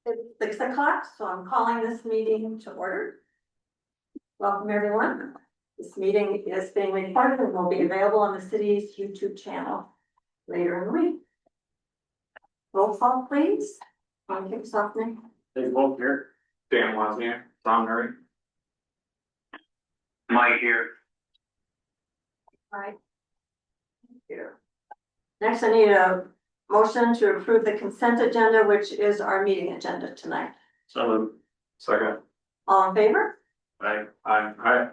It's 6 o'clock, so I'm calling this meeting to order. Welcome, everyone. This meeting is being recorded and will be available on the city's YouTube channel later in the week. Roll call, please. Want to kick us off, Nick? Dave Wolf here. Dan Wozniak. Tom Murray. Mike here. All right. Thank you. Next, I need a motion to approve the consent agenda, which is our meeting agenda tonight. So second. All in favor? Aye. Aye.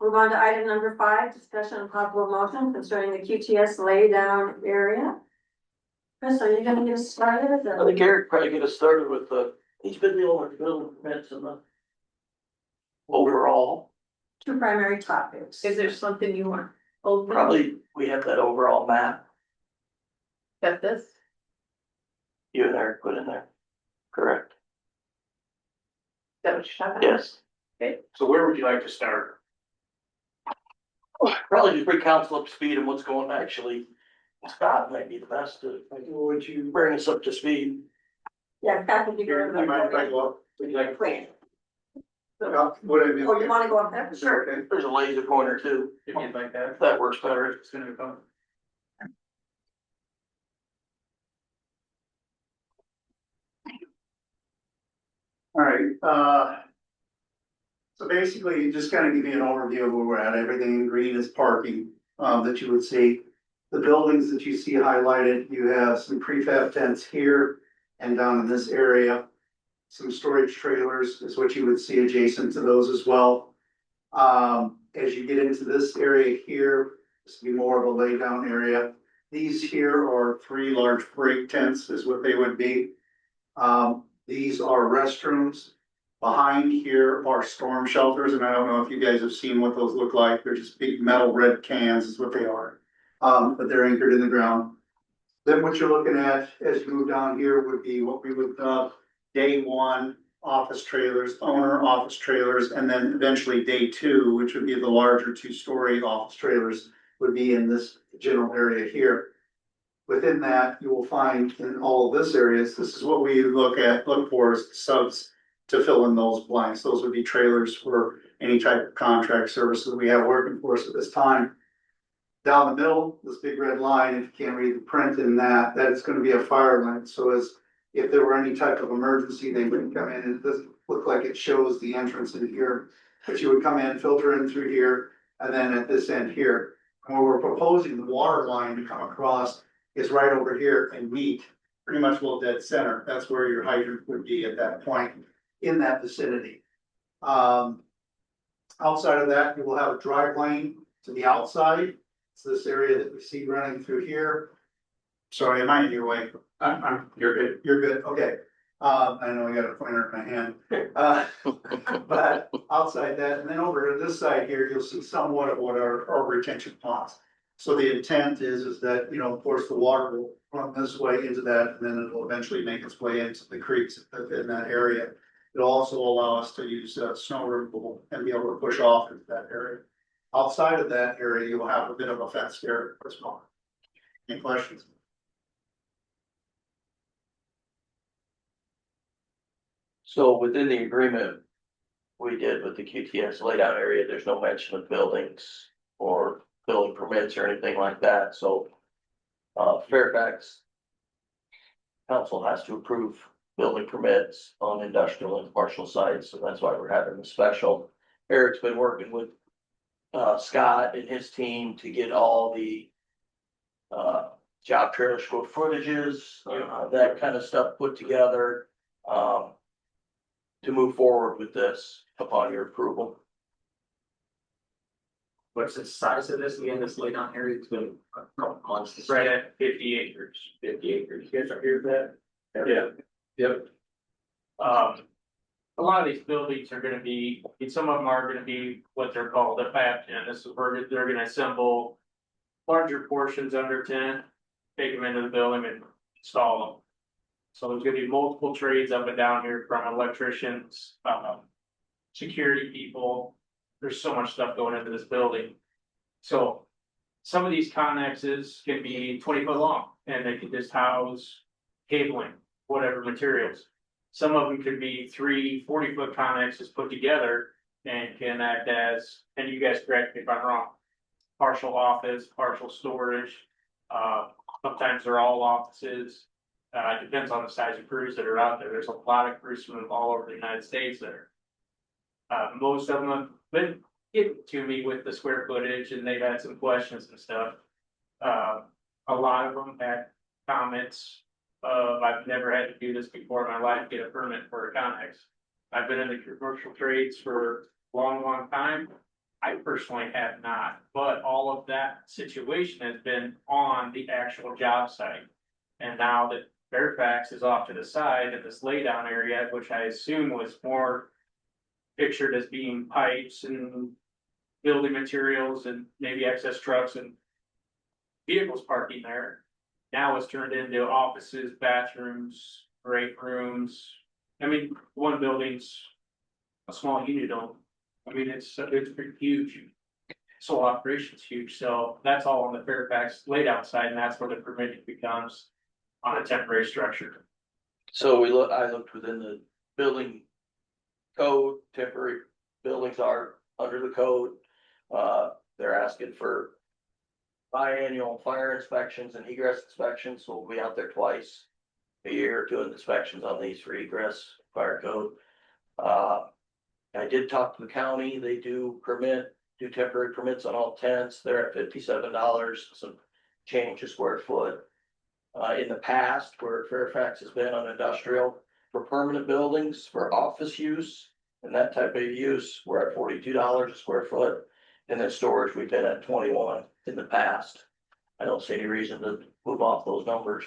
Move on to item number 5, discussion and possible motion concerning the QTS laydown area. Chris, are you gonna get us started? I think Eric probably get us started with he's been dealing with building permits and the overall. 2 primary topics. Is there something you want? Open? Probably we have that overall map Got this? you and Eric put in there. Correct. Is that what you're talking about? Yes. So where would you like to start? Probably just bring council up to speed on what's going actually. Scott might be the best to, would you bring us up to speed? Yeah, that would be Here, good. you might go up. Would you like? Wait. What I mean? Oh, you wanna go up there? Sure. Okay. There's a laser pointer too, If you'd like that. if that works better. It's gonna come. All right, so basically, just kind of give you an overview of where we're at. Everything in green is parking, that you would see. The buildings that you see highlighted, you have some prefab tents here and down in this area. Some storage trailers is what you would see adjacent to those as well. As you get into this area here, this will be more of a laydown area. These here are 3 large break tents is what they would be. These are restrooms. Behind here are storm shelters, and I don't know if you guys have seen what those look like. They're just big metal red cans is what they are. But they're anchored in the ground. Then what you're looking at as you move down here would be what we would, day 1 office trailers, owner office trailers, and then eventually day 2, which would be the larger 2-story office trailers, would be in this general area here. Within that, you will find in all of this areas, this is what we look for as subs to fill in those blanks. Those would be trailers for any type of contract service that we have working for us at this time. Down the middle, this big red line, if you can't read the print in that, that is gonna be a fire line. So as if there were any type of emergency, they wouldn't come in. It doesn't look like it shows the entrance in here, but you would come in, filter in through here, and then at this end here. And where we're proposing the water line to come across is right over here and meet pretty much a little dead center. That's where your hydrant would be at that point in that vicinity. Outside of that, you will have a drive lane to the outside. So this area that we see running through here. Sorry, am I in your way? You're good. You're good, okay. I know I got a pointer in my hand. But outside that, and then over to this side here, you'll see somewhat of what our retention ponds. So the intent is that, you know, of course, the water will run this way into that, and then it'll eventually make its way into the creeks in that area. It'll also allow us to use snow removal and be able to push off into that area. Outside of that area, you'll have a bit of a fenced area as well. Any questions? So within the agreement we did with the QTS laydown area, there's no mention of buildings or building permits or anything like that, so Fairfax council has to approve building permits on industrial and commercial sites, so that's why we're having the special. Eric's been working with Scott and his team to get all the job trailer square footages, that kind of stuff put together to move forward with this upon your approval. What's the size of this again? This laydown area? It's been a couple months. It's right at 50 acres. 50 acres. You guys are here for that? Yeah. Yep. A lot of these buildings are gonna be, some of them are gonna be what they're called a fab tent. This is where they're gonna assemble larger portions under tent, take them into the building and install them. So there's gonna be multiple trades up and down here from electricians, security people. There's so much stuff going into this building. So some of these connexes can be 20 foot long and they can just house cabling, whatever materials. Some of them could be 40 foot connexes put together and can act as, and you guys correct me if I'm wrong, partial office, partial storage. Sometimes they're all offices. It depends on the size of crews that are out there. There's a lot of crews from all over the United States there. Most of them have been getting to me with the square footage and they've had some questions and stuff. A lot of them had comments of, I've never had to do this before in my life, get a permit for a connex. I've been in the commercial trades for a long time. I personally have not, but all of that situation has been on the actual job site. And now that Fairfax is off to the side in this laydown area, which I assume was more pictured as being pipes and building materials and maybe excess trucks and vehicles parking there. Now it's turned into offices, bathrooms, break rooms. I mean, one building's a small unit dome. I mean, it's pretty huge. So operation's huge, so that's all on the Fairfax laydown side, and that's where the permitting becomes on a temporary structure. So I looked within the building code, temporary buildings are under the code. They're asking for biannual fire inspections and egress inspections, so we'll be out there twice a year doing inspections on these for egress, fire code. I did talk to the county, they do temporary permits on all tents, they're at $57, some change a square foot. In the past, where Fairfax has been on industrial, for permanent buildings, for office use, and that type of use, we're at $42 a square foot. And then storage, we've been at 21 in the past. I don't see any reason to move off those numbers.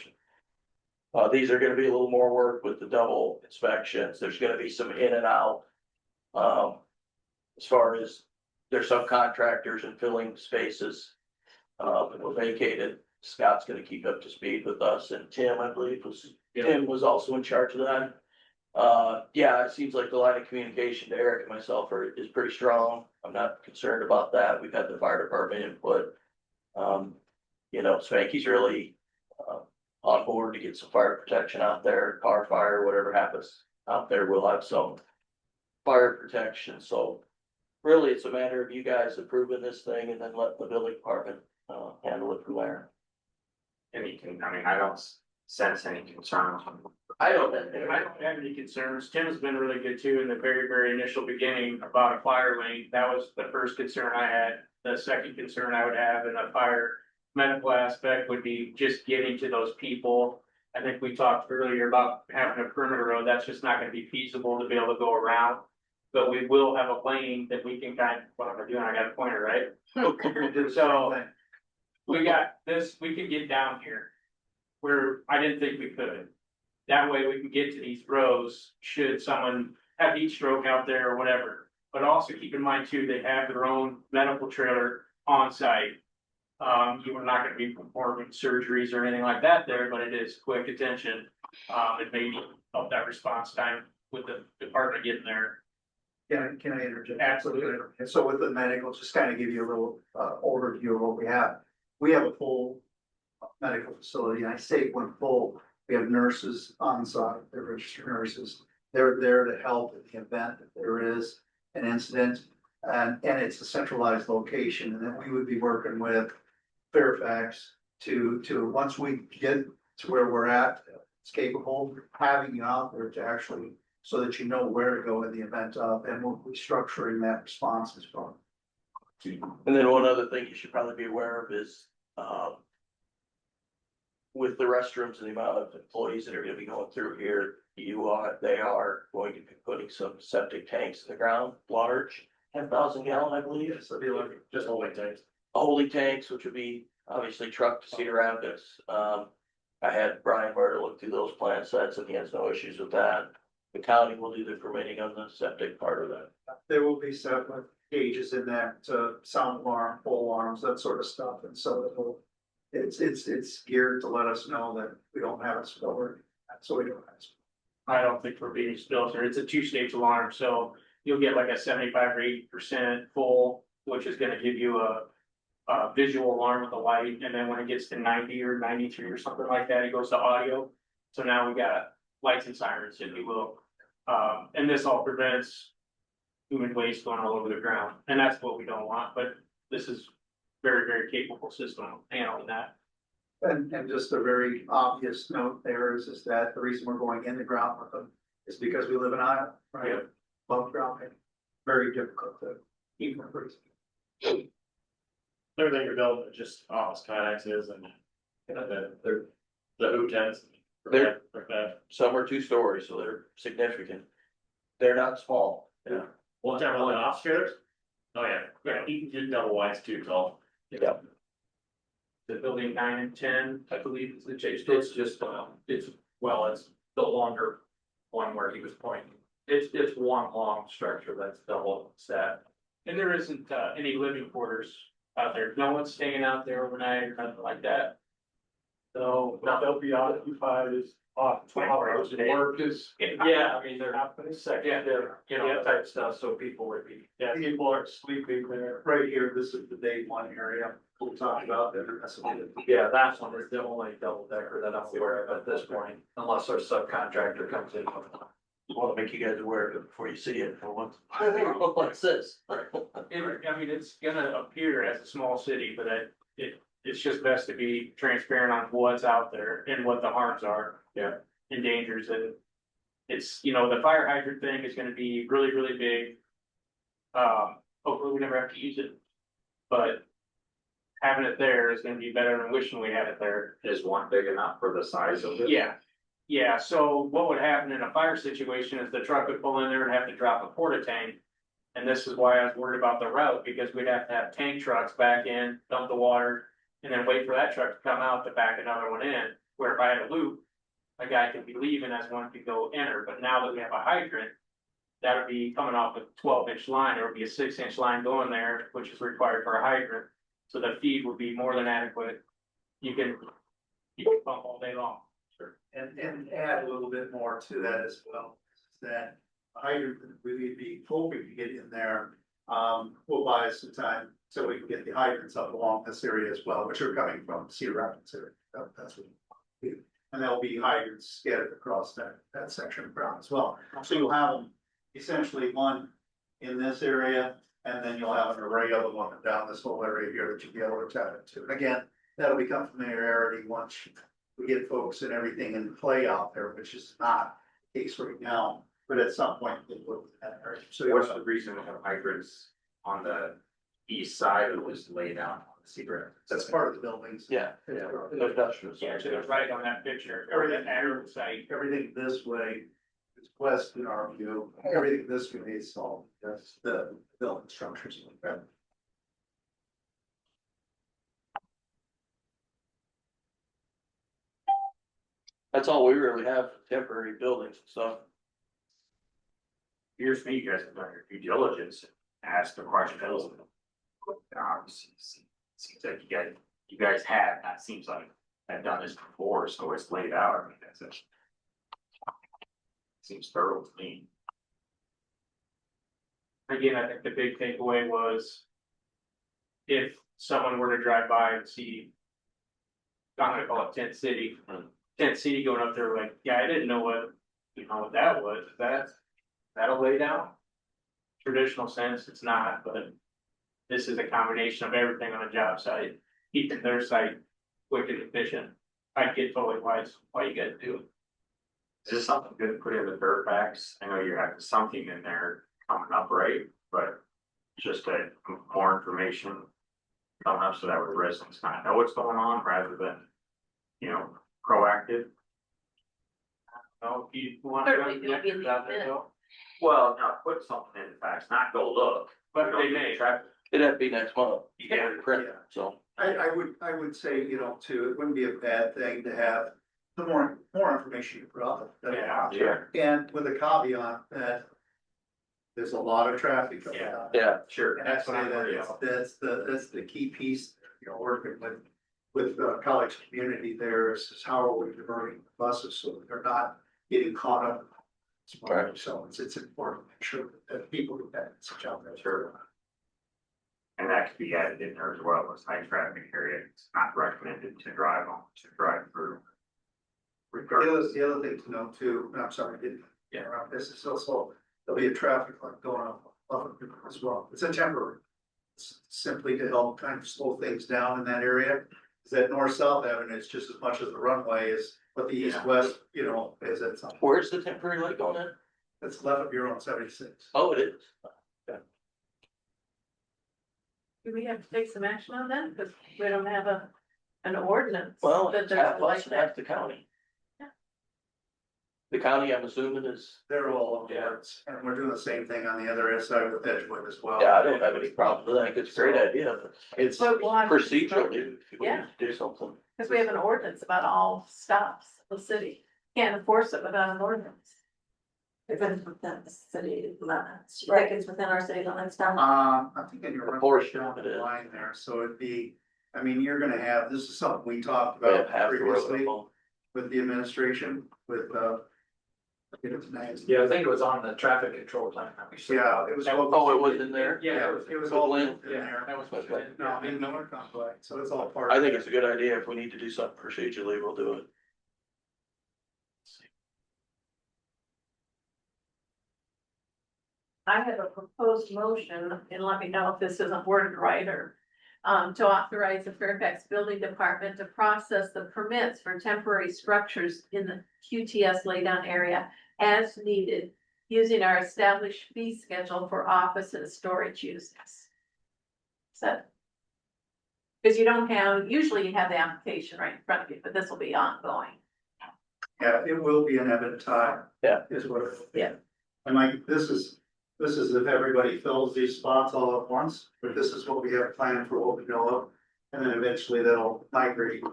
These are gonna be a little more work with the double inspections, there's gonna be some in and out. As far as their subcontractors and filling spaces, that were vacated, Scott's gonna keep up to speed with us, and Tim, I believe, Tim was also in charge of that. Yeah, it seems like the line of communication to Eric and myself is pretty strong. I'm not concerned about that. We've had the fire department input. Spanky's really on board to get some fire protection out there, car fire, whatever happens out there, we'll have some fire protection. So really, it's a matter of you guys approving this thing and then letting the building department handle it from there. I don't sense any concerns. I don't. I don't have any concerns. Tim's been really good too in the very initial beginning about a fire lane. That was the first concern I had. The second concern I would have in a fire medical aspect would be just getting to those people. I think we talked earlier about having a perimeter road. That's just not gonna be feasible to be able to go around. But we will have a lane that we can what am I doing? I got a pointer, right? So we got this, we can get down here where I didn't think we could. That way we can get to these rows should someone have heat stroke out there or whatever. But also keep in mind too, they have their own medical trailer on site. You are not gonna be performing surgeries or anything like that there, but it is quick attention. It may help that response time with the department getting there. Can I interject? Absolutely. And so with the medical, just kind of give you a little overview of what we have. We have a full medical facility, and I say when full, we have nurses on site, they're registered nurses. They're there to help in the event that there is an incident. And it's a centralized location, and then we would be working with Fairfax to once we get to where we're at, it's capable of having you out there to actually, so that you know where to go in the event of, and we'll be structuring that response as well. And then one other thing you should probably be aware of is, with the restrooms and the amount of employees that are gonna be going through here, they are going to be putting some septic tanks in the ground, large, 10,000 gallon, I believe. Yes, that'd be like, Just holding tanks. Holding tanks, which would be obviously trucked to Cedar Rapids. I had Brian Murder look through those plan sets and he has no issues with that. The county will do the permitting on the septic part of that. there will be separate gauges in there to sound alarm, full alarms, that sort of stuff, and so it's geared to let us know that we don't have a spiller, so we don't have. I don't think we're being spilled here. It's a 2-stage alarm, so you'll get like a 75 or 80% full, which is gonna give you a visual alarm with the light, and then when it gets to 90 or 93 or something like that, it goes to audio. So now we got lights and sirens, if you will. And this all prevents human waste going all over the ground, and that's what we don't want, but this is very, very capable system of handling that. And just a very obvious note there is that the reason we're going in the ground with them is because we live in Iowa, right? Yep. Above ground, very difficult to even freeze. Everything you're building is just office connexes and, you know, the hoop tents. They're- Like that. Some are 2 stories, so they're significant. They're not small. Yeah. One time on the office chairs? Oh, yeah, you can get double wides too tall. Yeah. The building 9 and 10, I believe is the J. It's just, it's the longer one where he was pointing. It's one long structure that's double stacked. And there isn't any living quarters out there. No one's staying out there overnight or nothing like that. So they'll be occupied as 24 hours a day. Work is, yeah, I mean, they're second, you know, type stuff, so people would be. Yeah, people are sleeping there. Right here, this is the day one area we'll talk about there. Yeah, that one is the only double decker that I'm aware of at this point, unless our subcontractor comes in. I want to make you guys aware of it before you see it for once. What's this? I mean, it's gonna appear as a small city, but it's just best to be transparent on what's out there and what the harms are. Yeah. And dangers, and it's, you know, the fire hydrant thing is gonna be really, really big. Hopefully we never have to use it, but having it there is gonna be better than wishing we had it there. Is one big enough for the size of it? Yeah, yeah, so what would happen in a fire situation is the truck would pull in there and have to drop a porta tank. And this is why I was worried about the route, because we'd have to have tank trucks back in, dump the water, and then wait for that truck to come out to back another one in. Where if I had a loop, a guy could be leaving as one could go enter, but now that we have a hydrant, that would be coming off a 12-inch line, there would be a 6-inch line going there, which is required for a hydrant. So the feed would be more than adequate. You can pump all day long. And add a little bit more to that as well, is that hydrant that we would be hoping to get in there, will buy us some time so we can get the hydrants up along this area as well, which are coming from Cedar Rapids area. That's what we do. And there'll be hydrants scattered across that section of ground as well. So you'll have them essentially one in this area, and then you'll have an array of them up and down this whole area here that you'll be able to tap into. And again, that'll become familiarity once we get folks and everything in play out there, which is not the case right now, but at some point they will. So What's the reason to have hydrants on the east side of this laid out on the secret? that's part of the buildings. Yeah, yeah, industrial. Yeah, so it's right on that picture, or that arrow site. Everything this way is west in our view, everything this way is all, that's the building structures. That's all we really have, temporary buildings and stuff. Here's me, you guys have done your due diligence, asked the questions. Obviously, seems like you guys have, that seems like I've done this before, so it's laid out, I mean, that's it. Seems thorough to me. Again, I think the big takeaway was if someone were to drive by and see, I'm gonna call it Tent City, Tent City going up there, like, yeah, I didn't know what that was. That'll lay down. Traditional sense, it's not, but this is a combination of everything on a job site, keeping their site quick and efficient. I get totally why you guys do it. Is this something good to put in the Fairfax? I know you're having something in there coming up, right? But just more information coming up so that way residents kind of know what's going on rather than, you know, proactive. So if you want. Certainly, it'll be in the out there, event. though. Well, no, put something in the facts, not go look. But they may. It'd have to be next month. Yeah. Print, so. I would say, too, it wouldn't be a bad thing to have the more information you put out there. Yeah. And with a caveat that there's a lot of traffic going Yeah. on. Yeah, Sure. And I'd say that's the key piece, working with the college community there is how are we diverting the buses so that they're not getting caught up. Right. So it's important to make sure that people who have such out there. Sure. And that could be added in there as well as high traffic area. It's not recommended to drive on, to drive through. Regardless. The other thing to know too, and I'm sorry, I didn't interrupt, this is also, there'll be a traffic light going up as well. It's a temporary. It's simply to help kind of slow things down in that area. Is that north-south avenue, it's just as much as the runway is, but the east-west, you know, is at something. Where's the temporary light going in? It's left of your own 76. Oh, it is. Do we have to take some action on that? Because we don't have an ordinance. Well, that it's there's half a light us and half the county. Yeah. The county, I'm assuming, is, They're all on boards, and we're doing the same thing on the other side with Edgewood as well. yeah, I don't have any problem with that, I think it's a great idea, but it's But we'll have to- procedurally, if we Yeah. need to do something. Because we have an ordinance about all stops in the city. Can't enforce it without an ordinance. If it's within the city limits, you think it's within our city limits now? I'm thinking you're A right portion down of the it is. line there, so it'd be, I mean, you're gonna have, this is something we talked We have about half the road previously alone. with the administration, with, I forget its name. Yeah, I think it was on the traffic control plan that we saw. Yeah, it was. Oh, it was in there? Yeah, It was all in Lynn? there. That was. No, I mean, no more conflict, so it's all part. I of think it. it's a good idea, if we need to do something procedurally, we'll do it. I have a proposed motion, and let me know if this isn't worded right, or to authorize the Fairfax Building Department to process the permits for temporary structures in the QTS laydown area as needed, using our established fee schedule for office and storage uses. So, because you don't have, usually you have the application right in front of you, but this will be ongoing. Yeah, it will be an ebb and tide. Yeah. Is what it will be. Yeah. And like, this is if everybody fills these spots all at once, but this is what we have planned for what we know of. And then eventually that'll migrate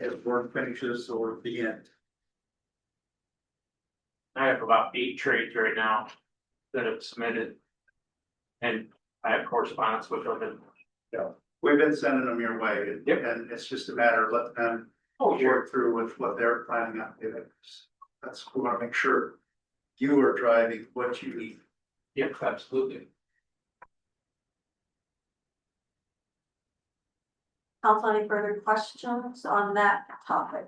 as work finishes or begin. I have about 8 trades right now that have submitted. And I have correspondence with them and. We've been sending them your way, and- Yep. and it's just a matter of letting them Oh, work through with what they're planning on doing. That's, we wanna make sure you are driving what you need. Yep, absolutely. Council, any further questions on that topic?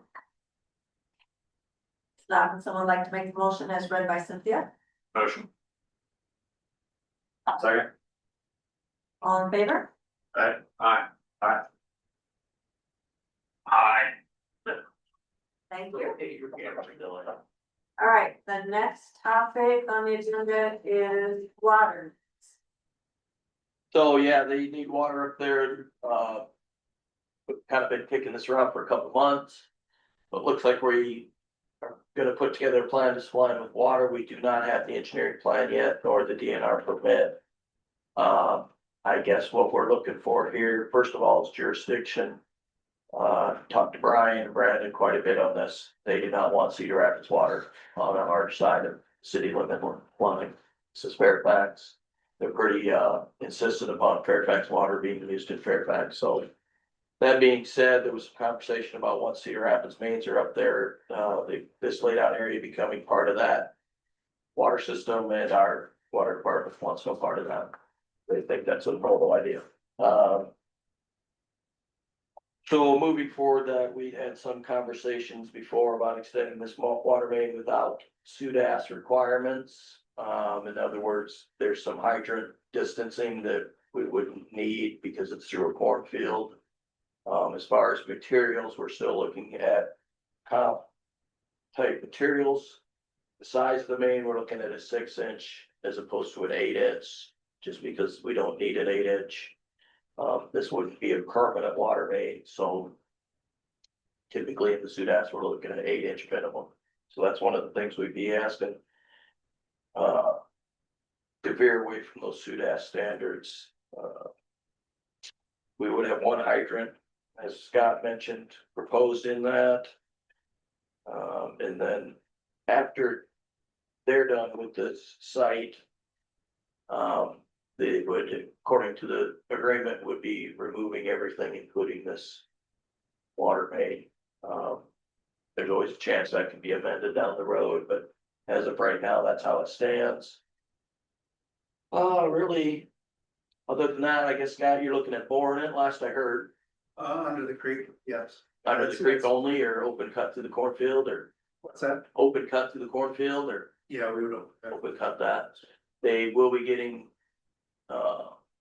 If not, would someone like to make the motion as read by Cynthia? Motion. Second. All in favor? Aye. Aye. Aye. Thank you. Aye. All right, the next topic on the agenda is water. So, yeah, they need water up there, we've kind of been kicking this around for a couple months. But it looks like we are gonna put together a plan to supply them with water, we do not have the engineering plan yet, nor the DNR permit. I guess what we're looking for here, first of all, is jurisdiction. Talked to Brian and Brandon quite a bit on this, they do not want Cedar Rapids water on our side of city limit line. This is Fairfax, they're pretty insistent upon Fairfax water being used in Fairfax, so. That being said, there was some conversation about once Cedar Rapids mains are up there, this laid out area becoming part of that. Water system, and our water department wants no part of that. They think that's a novel idea. So moving forward, we had some conversations before about extending this water main without SUDAS requirements. In other words, there's some hydrant distancing that we wouldn't need because it's through a cornfield. As far as materials, we're still looking at comp type materials. The size of the main, we're looking at a 6-inch as opposed to an 8-inch, just because we don't need an 8-inch. This wouldn't be a permanent water main, so typically in the SUDAS, we're looking at an 8-inch minimum. So that's one of the things we'd be asking. To veer away from those SUDAS standards. We would have one hydrant, as Scott mentioned, proposed in that. And then after they're done with this site, they would, according to the agreement, would be removing everything, including this water main. There's always a chance that can be amended down the road, but as of right now, that's how it stands. Really, Other than that, I guess, Scott, you're looking at boring it, last I heard, Under the creek, yes. under the That's- creek only, or open cut through the cornfield, or What's that? open cut through the cornfield, or Yeah, we would. open cut that. They will be getting,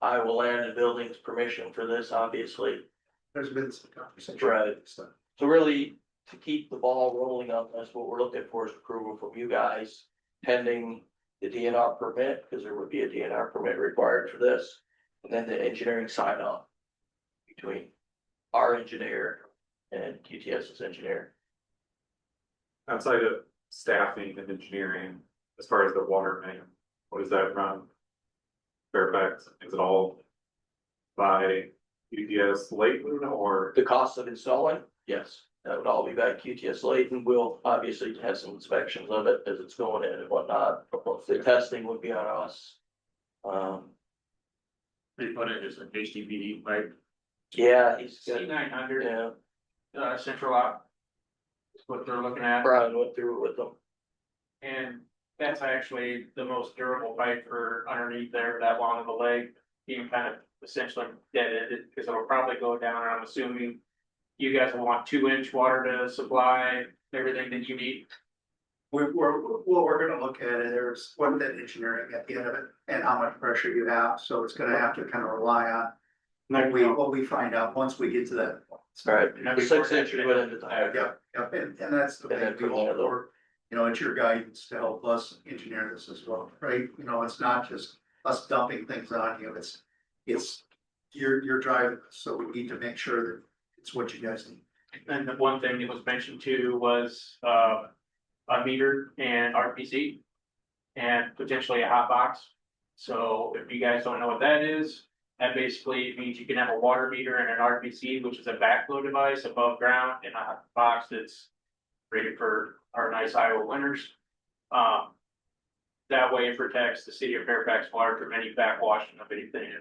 Iowa Land and Buildings permission for this, obviously. There's been some conversation. Right. So, So really, to keep the ball rolling on this, what we're looking for is approval from you guys pending the DNR permit, because there would be a DNR permit required for this. And then the engineering sign off between our engineer and QTS's engineer. Outside of staffing and engineering, as far as the water main, what does that run? Fairfax, is it all by UPS Layton or? The cost of installing, yes, that would all be by QTS Layton. We'll obviously have some inspections of it as it's going in and whatnot. The testing would be on us. They put it as an HDPE pipe. Yeah, he's got, C900, yeah, central out. Is what they're looking at. Brian went through it with them. And that's actually the most durable pipe for underneath there, that long of a leg, being kind of essentially dead-ended, because it'll probably go down, and I'm assuming you guys will want 2-inch water to supply everything that you need. what we're gonna look at is what that engineering at the end of it and how much pressure you have. So it's gonna have to kind of rely on what we find out once we get to that point. So, Right, And the 6 inches went into the hydrant. Yep, and that's the And then thing we from there, hope for. You know, it's your guidance to help us engineer this as well, right? You know, it's not just us dumping things on you, it's you're driving, this, so we need to make sure that it's what you guys need. And the one thing that was mentioned too was, a meter and RPC. And potentially a hot box. So if you guys don't know what that is, that basically means you can have a water meter and an RPC, which is a backflow device above ground, and a hot box that's rated for our nice Iowa winters. That way it protects the city of Fairfax water from any backwashing of anything,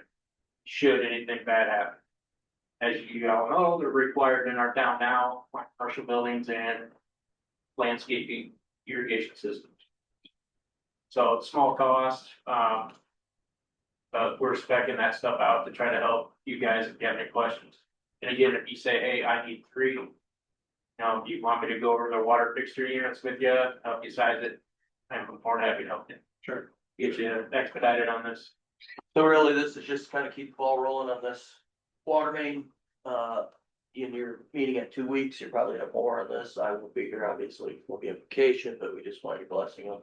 should anything bad happen. As you all know, they're required in our town now, like commercial buildings and landscaping irrigation systems. So it's small cost, but we're speccing that stuff out to try to help you guys if you have any questions. And again, if you say, hey, I need 3, you want me to go over the water fixture units with you, help you size it, I'm more than happy to help you. Sure. Get you expedited on this. So really, this is just kind of keep the ball rolling on this water main. In your meeting in 2 weeks, you probably have more on this. I will be here, obviously, will be a vacation, but we just want your blessing on.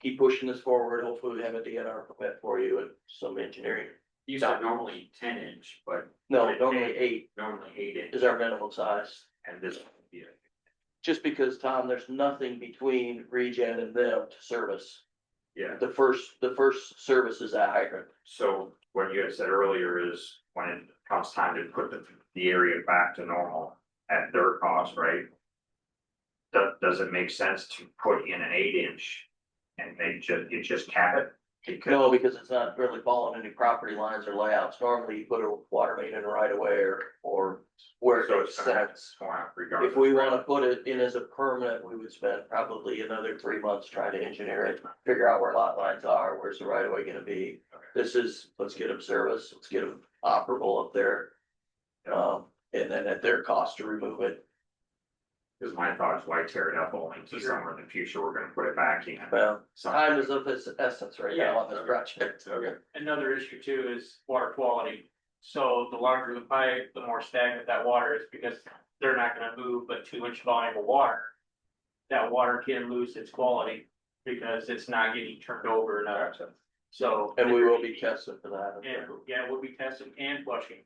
Keep pushing this forward. Hopefully we have a DNR permit for you and some engineering. You said normally 10-inch, but No, normally 8 normally 8-inch. is our minimum size. And this would be a Just because, Tom, there's nothing between Regen and them to service. yeah. The first service is that hydrant. So what you had said earlier is when it comes time to put the area back to normal at their cost, right? Does it make sense to put in an 8-inch and you just cap it? No, because it's not really following any property lines or layouts. Normally you put a water main in right away or where it So makes it's gonna have to sense. go out regardless. If we wanna put it in as a permanent, we would spend probably another 3 months trying to engineer it, figure out where lot lines are, where's the right of way gonna be. This is, let's get them service, let's get them operable up there. And then at their cost to remove it. Because my thought is why tear it up only to somewhere in the future, we're gonna put it back in. Well, Something. time is of its essence right now on this project. Okay. Another issue too is water quality. So the larger the pipe, the more stagnant that water is, because they're not gonna move but 2-inch volume of water. That water can lose its quality because it's not getting turned over enough. So. And we will be testing for that. And yeah, we'll be testing and flushing.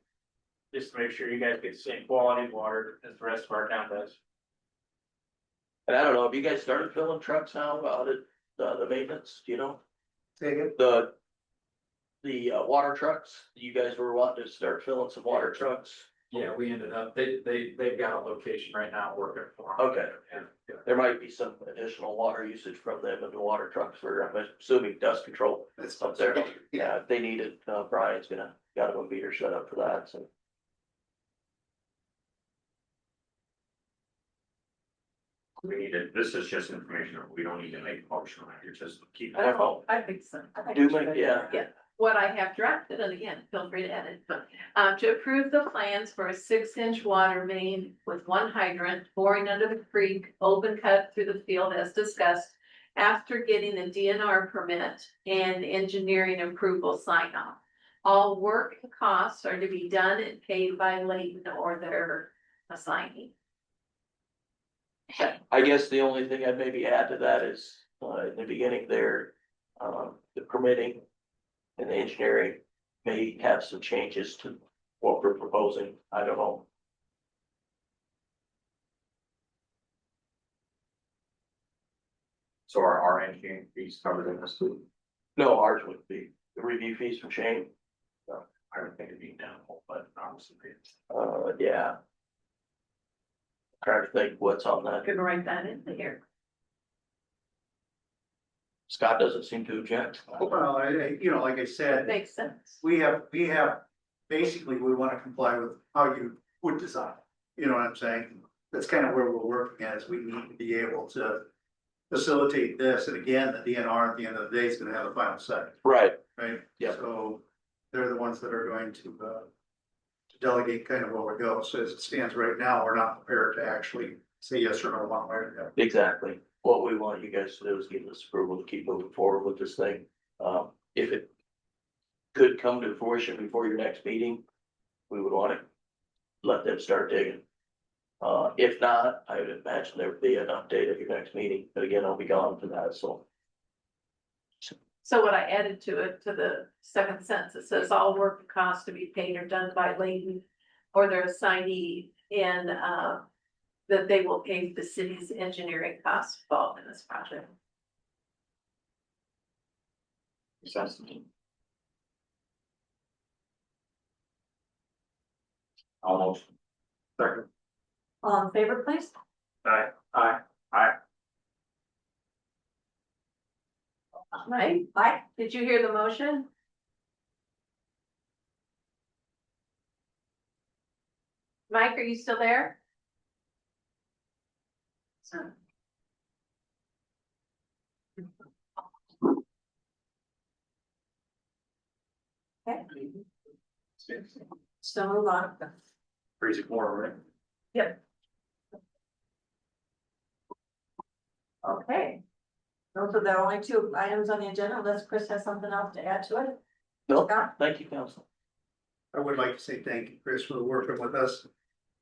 Just to make sure you guys get the same quality of water as the rest of our town does. And I don't know, have you guys started filling trucks now about it, the maintenance, do you know? Say again? The water trucks, you guys were wanting to start filling some water trucks. Yeah, we ended up, they've got a location right now working for them. Okay. And, There might be some additional water usage from them and the water trucks for, I'm assuming dust control That's up there. Yeah, if they need it, Brian's got him a meter set up for that, so. We need to, this is just information, we don't need to make a motion, on it. You're just keep. I think so. Do make, yeah. Yeah, what I have drafted, and again, feel free to edit, but to approve the plans for a 6-inch water main with 1 hydrant boring under the creek, open cut through the field as discussed, after getting the DNR permit and engineering approval sign off. All work costs are to be done and paid by Layton or their assignee. I guess the only thing I'd maybe add to that is, in the beginning there, the permitting and the engineering may have some changes to what we're proposing. I don't know. So are our engineering fees covered in this? No, ours would be the review fees from Shane. I would think it'd be down, but obviously. Yeah. Trying to think what's on that. Could write that in here. Scott doesn't seem to object. Well, you know, like I said, Makes sense. we have, basically, we wanna comply with how you would design. You know what I'm saying? That's kind of where we're working at, is we need to be able to facilitate this, and again, the DNR at the end of the day is gonna have the final say, Right. right? Yep. So they're the ones that are going to delegate kind of where we go. So as it stands right now, we're not prepared to actually say yes or no one way or the other. Exactly. What we want you guys to do is give us approval to keep moving forward with this thing. If it could come to fruition before your next meeting, we would want to let them start digging. If not, I would imagine there would be an update at your next meeting, but again, I'll be gone for that, so. So what I added to it, to the second sentence, it says all work and costs to be paid are done by Layton or their assignee, and that they will pay the city's engineering costs involved in this project. Sense. Almost. Second. All in favor, please? Aye. Right? Aye. Did you hear the motion? Mike, are you still there? Okay. So move on. Freezing more, right? Okay. Those are the only 2 items on the agenda, unless Chris has something else to add to it. No, Scott? thank you, Council. I would like to say thank you, Chris, for working with us.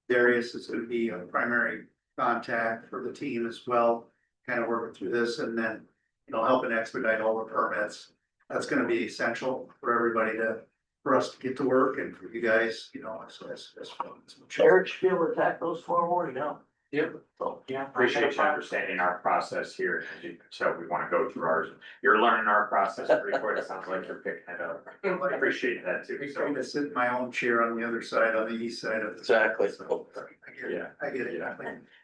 Darius is gonna be a primary contact for the team as well, kind of working through this, and then, you know, helping expedite all the permits. That's gonna be essential for everybody for us to get to work, and for you guys, you know, as. Eric should be able to attack those tomorrow morning now. Yep. So, Yeah. Appreciate you understanding our process here, so we wanna go through ours. You're learning our process pretty quick, it sounds like you're picking it up. I appreciate that too, I so. trying to sit in my own chair on the other side, on the east side of the. Exactly. So, I get it, Yeah. I get it. Yeah.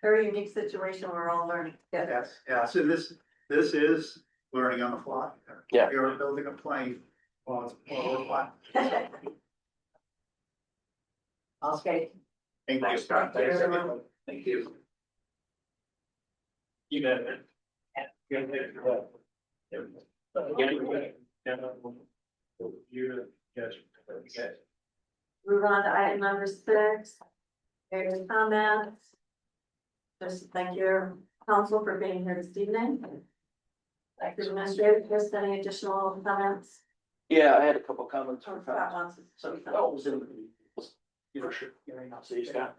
Very unique situation, we're all learning. Yes. Yes, yeah, so this is learning on the fly. Yeah. We are building a plane while we're flying. Okay. Thank Thanks, Scott. Thanks, everyone. Thank you. You bet. Move on to item number 6. Any comments? Just thank you, council, for being here this evening. Thank you, administrator, Chris, any additional comments? yeah, I had a couple comments. Or Scott wants to say something? Oh, it was in, for sure. I'll see you, Scott.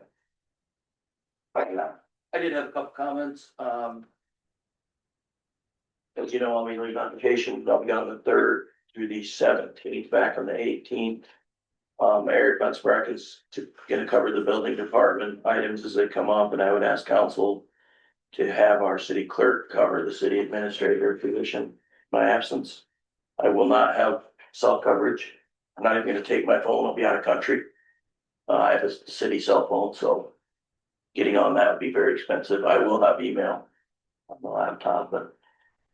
I did have a couple comments, as you know, I'll be leaving on vacation, I'll be gone the 3rd through the 17th, back on the 18th. Eric Bunsbrack is gonna cover the building department items as they come up, and I would ask council to have our city clerk cover the city administrator position in my absence. I will not have cell coverage, I'm not even gonna take my phone, I'll be out of country. I have a city cell phone, so getting on that would be very expensive. I will have email on the laptop, but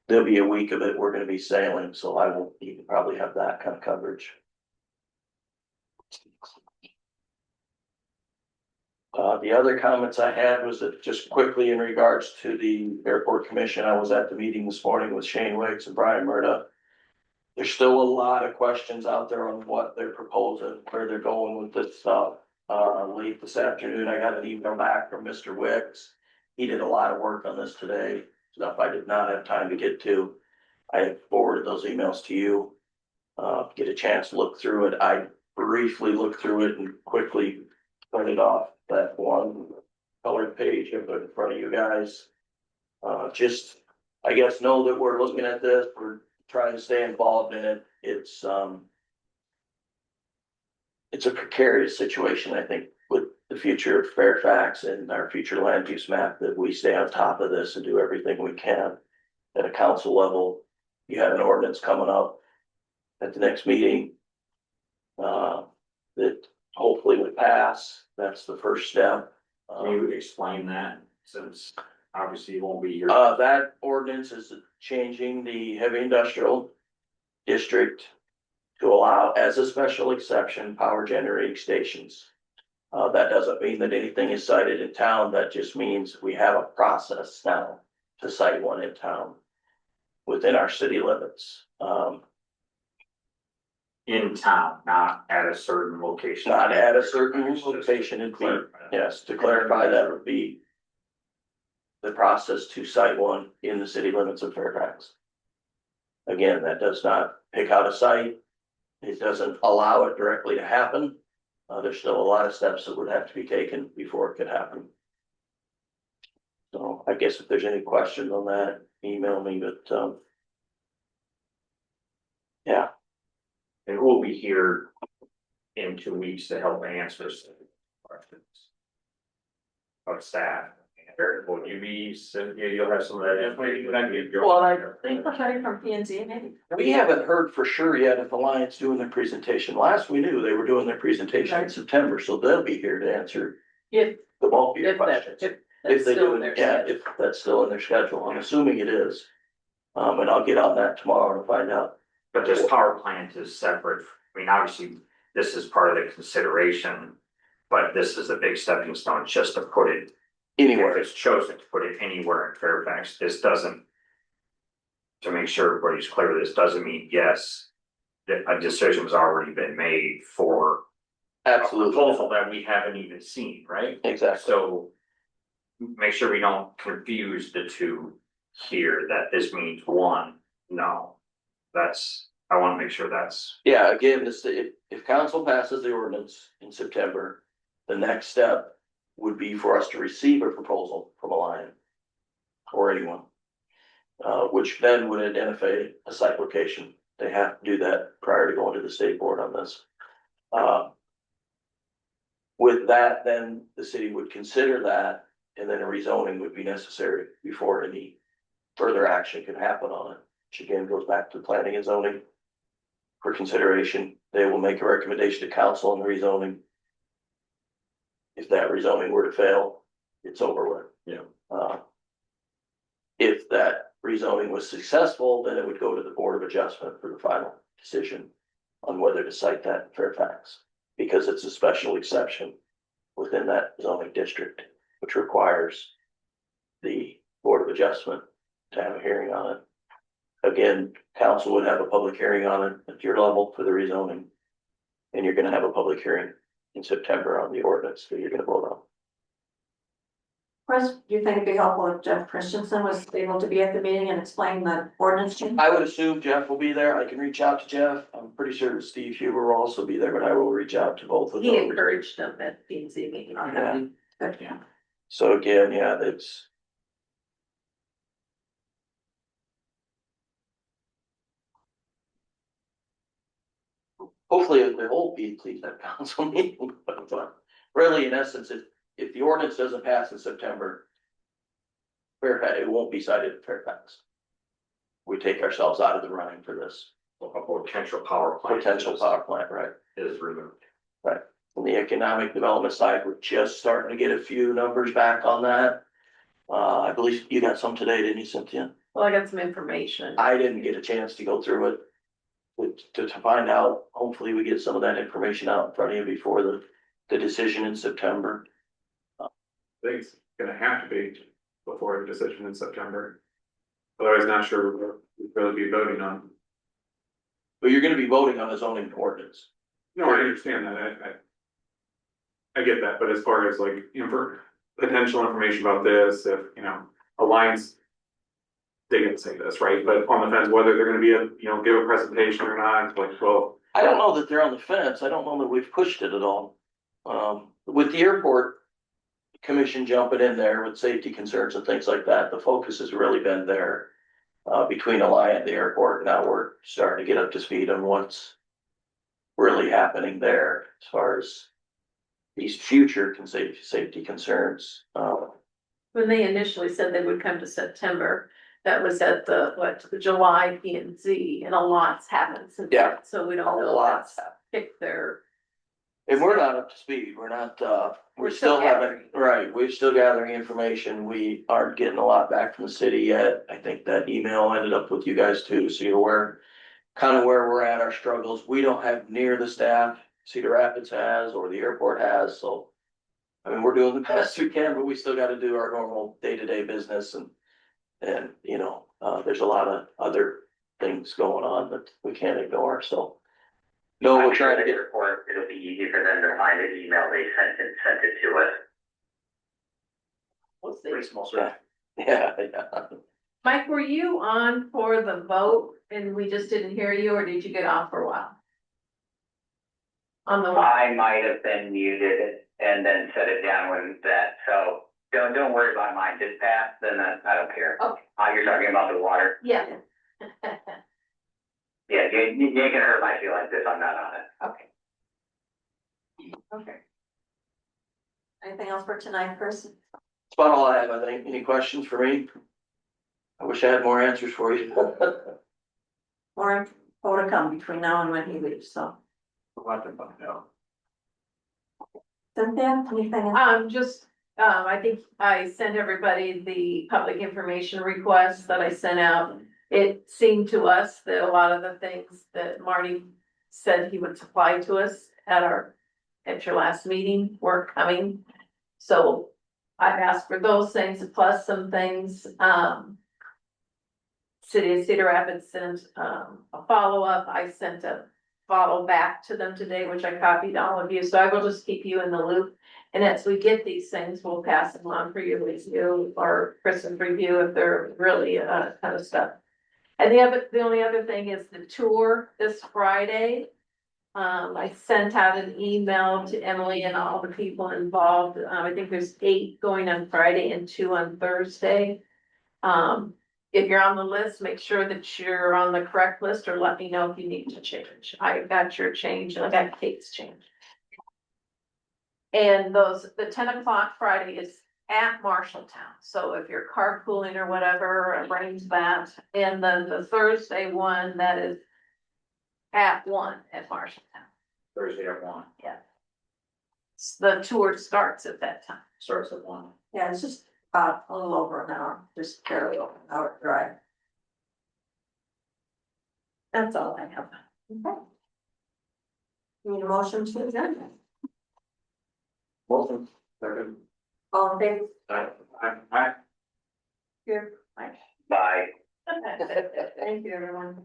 there'll be a week of it, we're gonna be sailing, so I will need to probably have that kind of coverage. The other comments I had was that just quickly in regards to the airport commission, I was at the meeting this morning with Shane Wicks and Brian Murda. there's still a lot of questions out there on what they're proposing, where they're going with this stuff. Late this afternoon, I got an email back from Mr. Wicks. He did a lot of work on this today, stuff I did not have time to get to. I forwarded those emails to you. Get a chance to look through it. I briefly looked through it and quickly printed off that one colored page I put in front of you guys. Just, I guess, know that we're looking at this, we're trying to stay involved in it. It's a precarious situation, I think, with the future of Fairfax and our future land use map, that we stay on top of this and do everything we can. At a council level, you have an ordinance coming up at the next meeting that hopefully would pass. That's the first step. Can you explain that, since obviously you won't be here? That ordinance is changing the heavy industrial district to allow, as a special exception, power generating stations. That doesn't mean that anything is sited in town. That just means we have a process now to site one in town within our city limits. In town, not at a certain location. Not at a certain location, it'd be, yes, to clarify, that would be the process to site one in the city limits of Fairfax. Again, that does not pick out a site. It doesn't allow it directly to happen. There's still a lot of steps that would have to be taken before it could happen. So I guess if there's any questions on that, email me, but, yeah. And we'll be here in 2 weeks to help answer some questions of staff. Will you be, you'll have some of that information. Well, I think Somebody from P and Z, maybe? we haven't heard for sure yet if Alliance doing their presentation. Last we knew, they were doing their presentation in September, so they'll be here to answer If, the bulk of your if that, questions. if If that's they still do, in their yeah, schedule. if that's still in their schedule, I'm assuming it is. And I'll get on that tomorrow to find out. But this power plant is separate. I mean, obviously, this is part of the consideration, but this is a big stepping stone just to put it. Anywhere. If it's chosen to put it anywhere in Fairfax, this doesn't. To make sure everybody's clear, this doesn't mean yes, that a decision has already been made for. A Absolutely, proposal that we haven't even seen, right? exactly. So. Make sure we don't confuse the two here, that this means one, no. I wanna make sure that's. Yeah, again, this, if council passes the ordinance in September, the next step would be for us to receive a proposal from Alliance or anyone. Which then would identify a site location. They have to do that prior to going to the state board on this. With that, then the city would consider that, and then a rezoning would be necessary before any further action can happen on it. Which again goes back to planning and zoning for consideration. They will make a recommendation to council on the rezoning. If that rezoning were to fail, it's over with. Yeah. If that rezoning was successful, then it would go to the Board of Adjustment for the final decision on whether to cite that in Fairfax. Because it's a special exception within that zoning district, which requires the Board of Adjustment to have a hearing on it. Again, council would have a public hearing on it at your level for the rezoning. And you're gonna have a public hearing in September on the ordinance that you're gonna vote on. Chris, do you think it'd be helpful if Jeff Christensen was able to be at the meeting and explain the ordinance change? I would assume Jeff will be there. I can reach out to Jeff. I'm pretty sure Steve Huber will also be there, but I will reach out to both of He them. encouraged them at P and Z meeting on that. Good, yeah. So again, yeah, that's. Hopefully it won't be please that council meeting, but really in essence, if the ordinance doesn't pass in September. Fairfax, it won't be cited in Fairfax. We take ourselves out of the running for this A potential power plant. potential power plant, right? Is removed. On the economic development side, we're just starting to get a few numbers back on that. I believe you got some today, didn't you, Cynthia? Well, I got some information. I didn't get a chance to go through it. To find out, hopefully we get some of that information out in front of you before the decision in September. I think it's gonna have to be before the decision in September. Otherwise, not sure what we'd really be voting on. but you're gonna be voting on the zoning ordinance. No, I understand that, I get that, but as far as like, potential information about this, if, Alliance. They didn't say this, right, but on the fence, whether they're gonna be give a presentation or not, like, well, I don't know that they're on the fence. I don't know that we've pushed it at all. With the airport commission jumping in there with safety concerns and things like that, the focus has really been there. Between Alliant and the airport, now we're starting to get up to speed on what's really happening there as far as these future safety concerns. When they initially said they would come to September, that was at the July P and Z, and a lot's happened since Yeah. then, so we don't A know if lot. that's picked their. And we're not up to speed. We're not, We're we're still still having, right, we're still gathering information. We aren't getting a lot back from the city yet. I think that email ended up with you guys too, so you're aware kind of where we're at, our struggles. We don't have near the staff Cedar Rapids has or the airport has, so. I mean, we're doing the best we can, but we still gotta do our normal day-to-day business and, there's a lot of other things going on that we can't ignore, so. No, we're trying to get. Report, it'll be easy for them to find the email they sent it to us. We'll see. Pretty small Yeah, yeah. Mike, were you on for the vote and we just didn't hear you, or did you get off for a while? On the. I might have been muted and then shut it down when that, so don't worry about mine, just pass, then I don't care. Okay. You're talking about the water? Yeah. Yeah, you can hurt my feelings if I'm not on it. Okay. Okay. Anything else for tonight, Chris? That's about all I have, I think. Any questions for me? I wish I had more answers for you. More to come between now and when he leaves, so. we'll have to find out. Cynthia, anything? else? I think I sent everybody the public information request that I sent out. It seemed to us that a lot of the things that Marty said he would supply to us at your last meeting were coming. So I asked for those things plus some things, City of Cedar Rapids sent, a follow-up. I sent a follow back to them today, which I copied all of you, so I will just keep you in the loop. And as we get these things, we'll pass them on for you, or Kristen review if they're really, kind of stuff. And the only other thing is the tour this Friday. I sent out an email to Emily and all the people involved. I think there's 8 going on Friday and 2 on Thursday. If you're on the list, make sure that you're on the correct list or let me know if you need to change. I got your change and I got Kate's change. And the 10 o'clock Friday is at Marshalltown. So if you're carpooling or whatever, arrange that. And then the Thursday one, that is at 1 at Marshalltown. Thursday at 1, Yeah. The tour starts at that time. starts at 1. Yeah, it's just about a little over an hour, just barely over an hour drive. That's all I have. Okay. Need a motion to adjourn? Welcome. Second. All in favor? I Here, Mike. Bye. Thank you, everyone.